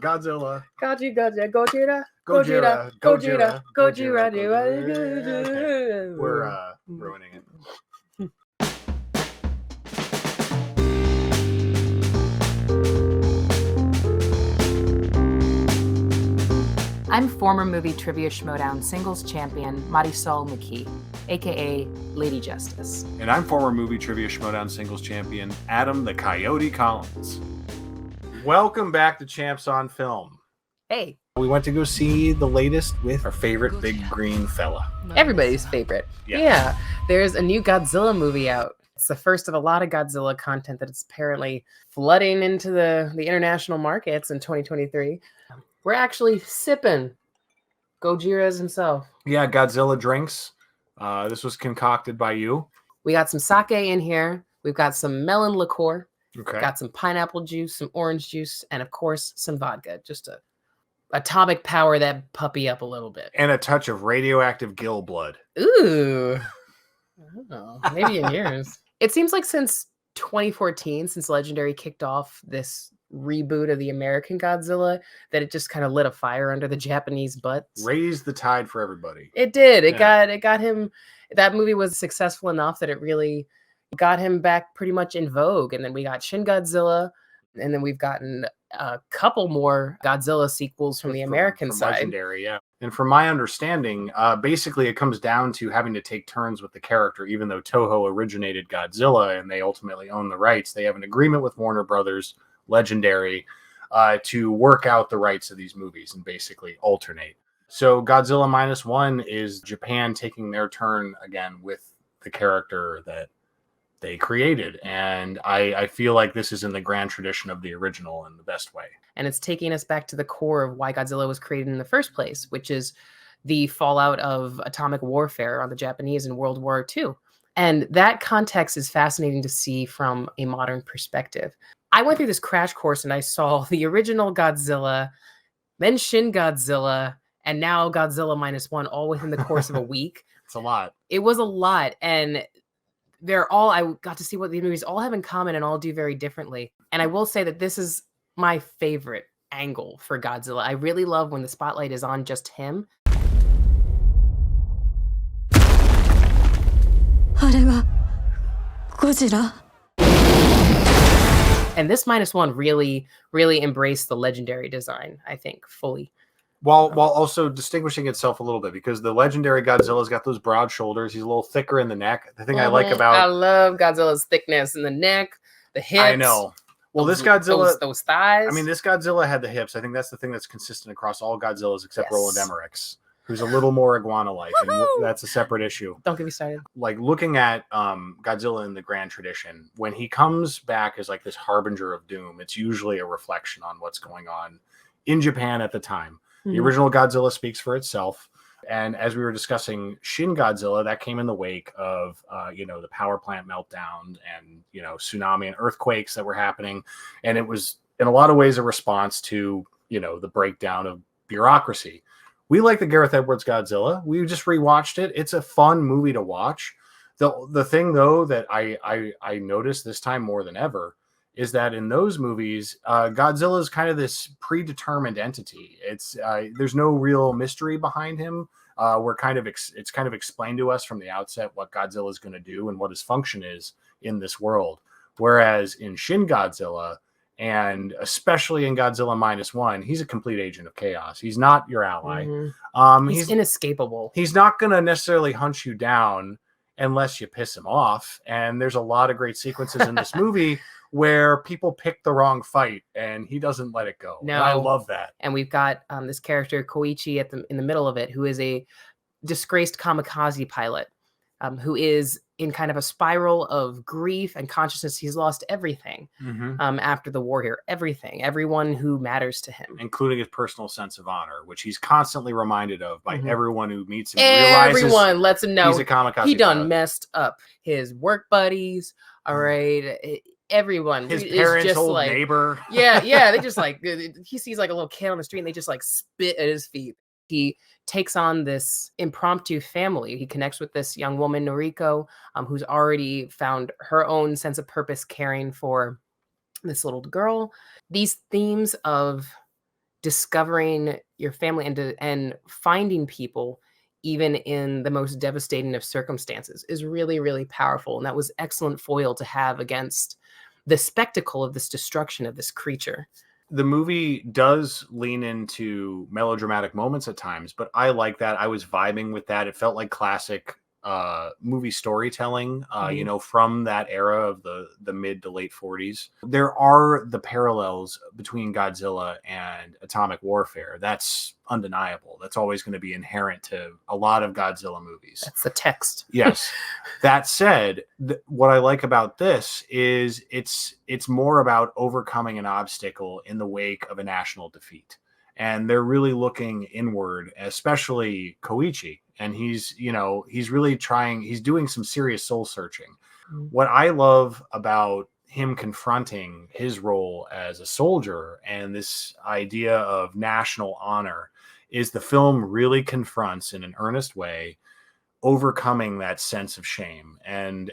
Godzilla. Gojira. Okay. We're ruining it. I'm former movie trivia schmodown singles champion Marisol McKee, aka Lady Justice. And I'm former movie trivia schmodown singles champion Adam the Coyote Collins. Welcome back to Champs on Film. Hey. We went to go see the latest with our favorite big green fella. Everybody's favorite. Yeah. There's a new Godzilla movie out. It's the first of a lot of Godzilla content that is apparently flooding into the international markets in 2023. We're actually sipping Gojira's himself. Yeah, Godzilla drinks. This was concocted by you. We got some sake in here. We've got some melon liqueur. Okay. Got some pineapple juice, some orange juice, and of course, some vodka. Just to atomic power that puppy up a little bit. And a touch of radioactive gill blood. Ooh. Oh, maybe in yours. It seems like since 2014, since Legendary kicked off this reboot of the American Godzilla, that it just kind of lit a fire under the Japanese butts. Raised the tide for everybody. It did. It got him. That movie was successful enough that it really got him back pretty much in vogue. And then we got Shin Godzilla, and then we've gotten a couple more Godzilla sequels from the American side. Legendary, yeah. And from my understanding, basically it comes down to having to take turns with the character. Even though Toho originated Godzilla and they ultimately own the rights, they have an agreement with Warner Brothers, Legendary, to work out the rights of these movies and basically alternate. So Godzilla -1 is Japan taking their turn again with the character that they created. And I feel like this is in the grand tradition of the original in the best way. And it's taking us back to the core of why Godzilla was created in the first place, which is the fallout of atomic warfare on the Japanese in World War II. And that context is fascinating to see from a modern perspective. I went through this crash course and I saw the original Godzilla, then Shin Godzilla, and now Godzilla -1 all within the course of a week. It's a lot. It was a lot. And I got to see what these movies all have in common and all do very differently. And I will say that this is my favorite angle for Godzilla. I really love when the spotlight is on just him. Godzilla. And this -1 really, really embraced the Legendary design, I think, fully. While also distinguishing itself a little bit, because the Legendary Godzilla's got those broad shoulders. He's a little thicker in the neck. The thing I like about... I love Godzilla's thickness in the neck, the hips. I know. Well, this Godzilla... Those thighs. I mean, this Godzilla had the hips. I think that's the thing that's consistent across all Godzillas except Roland Emmerich's, who's a little more iguana-like, and that's a separate issue. Don't get me started. Like, looking at Godzilla in the grand tradition, when he comes back as like this harbinger of doom, it's usually a reflection on what's going on in Japan at the time. The original Godzilla speaks for itself. And as we were discussing Shin Godzilla, that came in the wake of, the power plant meltdown and, tsunami and earthquakes that were happening. And it was in a lot of ways a response to, the breakdown of bureaucracy. We like the Gareth Edwards Godzilla. We just rewatched it. It's a fun movie to watch. The thing, though, that I noticed this time more than ever is that in those movies, Godzilla is kind of this predetermined entity. It's there's no real mystery behind him. It's kind of explained to us from the outset what Godzilla is going to do and what his function is in this world. Whereas in Shin Godzilla, and especially in Godzilla -1, he's a complete agent of chaos. He's not your ally. He's inescapable. He's not going to necessarily hunt you down unless you piss him off. And there's a lot of great sequences in this movie where people pick the wrong fight and he doesn't let it go. No, and I love that. And we've got this character Koichi in the middle of it, who is a disgraced kamikaze pilot, who is in kind of a spiral of grief and consciousness. He's lost everything after the war here. Everything, everyone who matters to him, including his personal sense of honor, which he's constantly reminded of by everyone who meets him. Everyone lets him know he's a kamikaze he done pilot. Messed up his work buddies. All right. Everyone, his parents, just old like, neighbor. Yeah. They just like, he sees like a little kid on the street and they just like spit at his feet. He takes on this impromptu family. He connects with this young woman, Noriko, who's already found her own sense of purpose caring for this little girl. These themes of discovering your family and finding people even in the most devastating of circumstances is really, really powerful. And that was excellent foil to have against the spectacle of this destruction of this creature. The movie does lean into melodramatic moments at times, but I like that. I was vibing with that. It felt like classic movie storytelling, from that era of the mid to late 40s. There are the parallels between Godzilla and atomic warfare. That's undeniable. That's always going to be inherent to a lot of Godzilla movies. That's the text. Yes. That said, what I like about this is it's more about overcoming an obstacle in the wake of a national defeat. And they're really looking inward, especially Koichi. And he's really he's doing some serious soul searching. Mm-hmm. What I love about him confronting his role as a soldier and this idea of national honor is the film really confronts in an earnest way overcoming that sense of shame and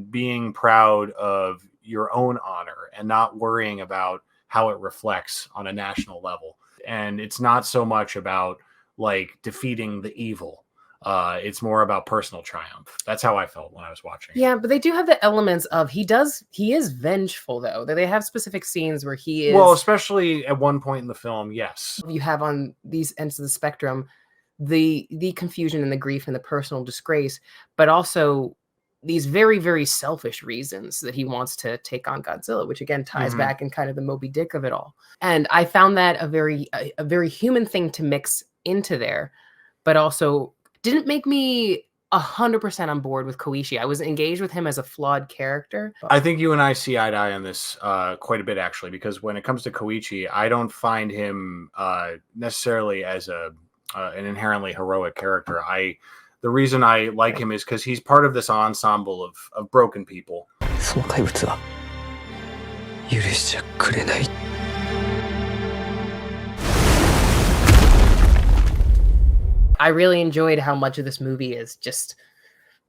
being proud of your own honor and not worrying about how it reflects on a national level. And it's not so much about like defeating the evil. It's more about personal triumph. That's how I felt when I was watching. Yeah, but they do have the elements of he is vengeful though. They have specific scenes where he is. Well, especially at one point in the film, yes. You have on these ends of the spectrum the confusion and the grief and the personal disgrace, but also these very, very selfish reasons that he wants to take on Godzilla, which again ties back in kind of the Moby Dick of it all. And I found that a very human thing to mix into there, but also didn't make me 100% on board with Koichi. I was engaged with him as a flawed character. I think you and I see eye to eye on this quite a bit, actually, because when it comes to Koichi, I don't find him necessarily as an inherently heroic character. The reason I like him is because he's part of this ensemble of broken people. I really enjoyed how much of this movie is just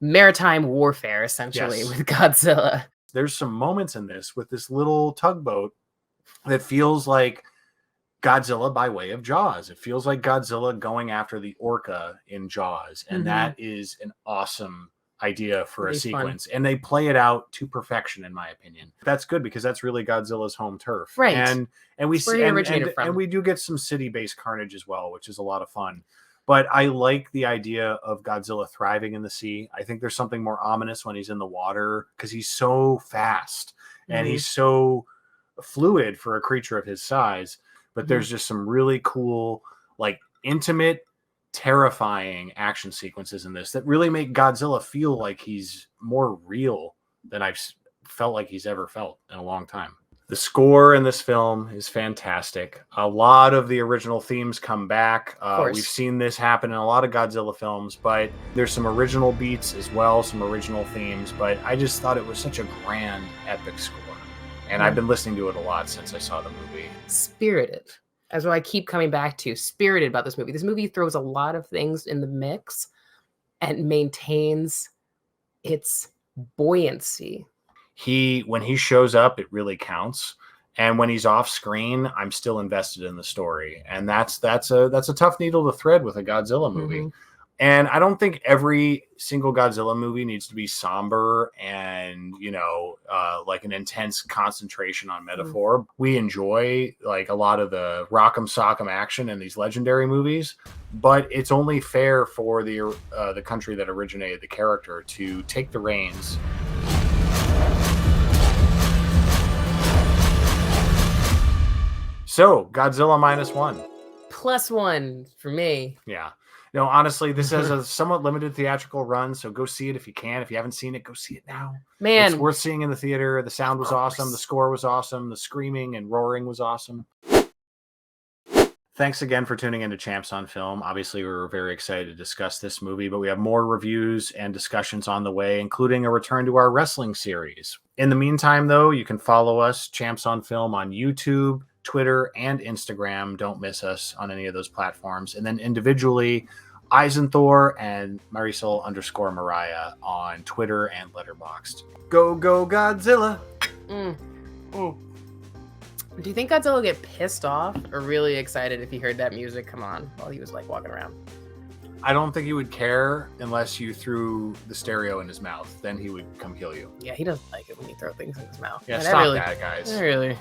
maritime warfare, essentially, with Godzilla. There's some moments in this with this little tugboat that feels like Godzilla by way of Jaws. It feels like Godzilla going after the orca in Jaws. And that is an awesome idea for a sequence. Fun. And they play it out to perfection, in my opinion. That's good because that's really Godzilla's home turf. Right. And we see and we do get some city-based carnage as well, which is a lot of fun. But I like the idea of Godzilla thriving in the sea. I think there's something more ominous when he's in the water because he's so fast and he's so fluid for a creature of his size. But there's just some really cool, like intimate, terrifying action sequences in this that really make Godzilla feel like he's more real than I've felt like he's ever felt in a long time. The score in this film is fantastic. A lot of the original themes come back. We've seen this happen in a lot of Godzilla films, but there's some original beats as well, some original themes. But I just thought it was such a grand, epic score. And I've been listening to it a lot since I saw the movie. Spirited. That's what I keep coming back to. Spirited about this movie. This movie throws a lot of things in the mix and maintains its buoyancy. When he shows up, it really counts. And when he's off screen, I'm still invested in the story. And that's a tough needle to thread with a Godzilla movie. And I don't think every single Godzilla movie needs to be somber and, like an intense concentration on metaphor. We enjoy like a lot of the rock'em sock'em action in these legendary movies, but it's only fair for the country that originated the character to take the reins. So, Godzilla -1. +1 for me. Yeah. No, honestly, this has a somewhat limited theatrical run, so go see it if you can. If you haven't seen it, go see it now. Man. It's worth seeing in the theater. The sound was awesome. The score was awesome. The screaming and roaring was awesome. Thanks again for tuning into Champs on Film. Obviously, we were very excited to discuss this movie, but we have more reviews and discussions on the way, including a return to our wrestling series. In the meantime, though, you can follow us, Champs on Film, on YouTube, Twitter, and Instagram. Don't miss us on any of those platforms. And then individually, Eisenthor and Marisol_Mariah on Twitter and Letterboxd. Go, go, Godzilla! Do you think Godzilla would get pissed off or really excited if he heard that music come on while he was like walking around? I don't think he would care unless you threw the stereo in his mouth. Then he would come kill you. Yeah, he doesn't like it when you throw things in his mouth. Yeah, Man, stop really, that, guys. Really.